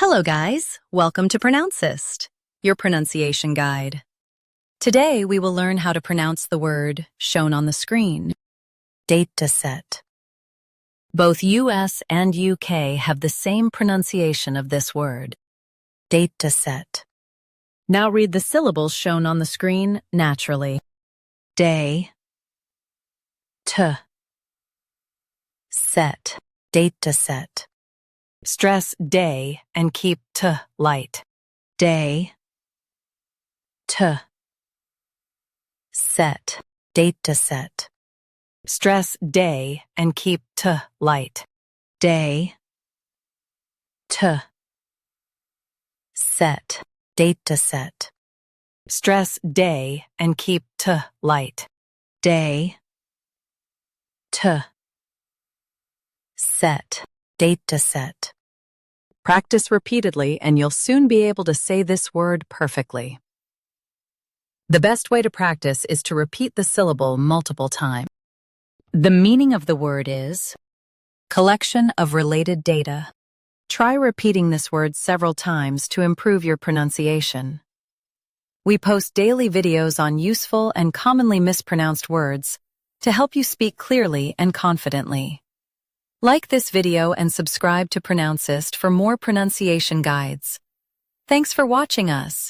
Hello guys, welcome to Pronouncist, your pronunciation guide. Today we will learn how to pronounce the word shown on the screen, DATASET. Both US and UK have the same pronunciation of this word, DATASET. Now read the syllables shown on the screen naturally. Day, t, set, DATASET. Stress day and keep t light. Day, t, set, DATASET. Stress day and keep t light. Day, t, set, DATASET. Stress day and keep t light. Day, t, set, DATASET. Practice repeatedly and you'll soon be able to say this word perfectly. The best way to practice is to repeat the syllable multiple times. The meaning of the word is collection of related data. Try repeating this word several times to improve your pronunciation. We post daily videos on useful and commonly mispronounced words to help you speak clearly and confidently. Like this video and subscribe to Pronouncist for more pronunciation guides. Thanks for watching us.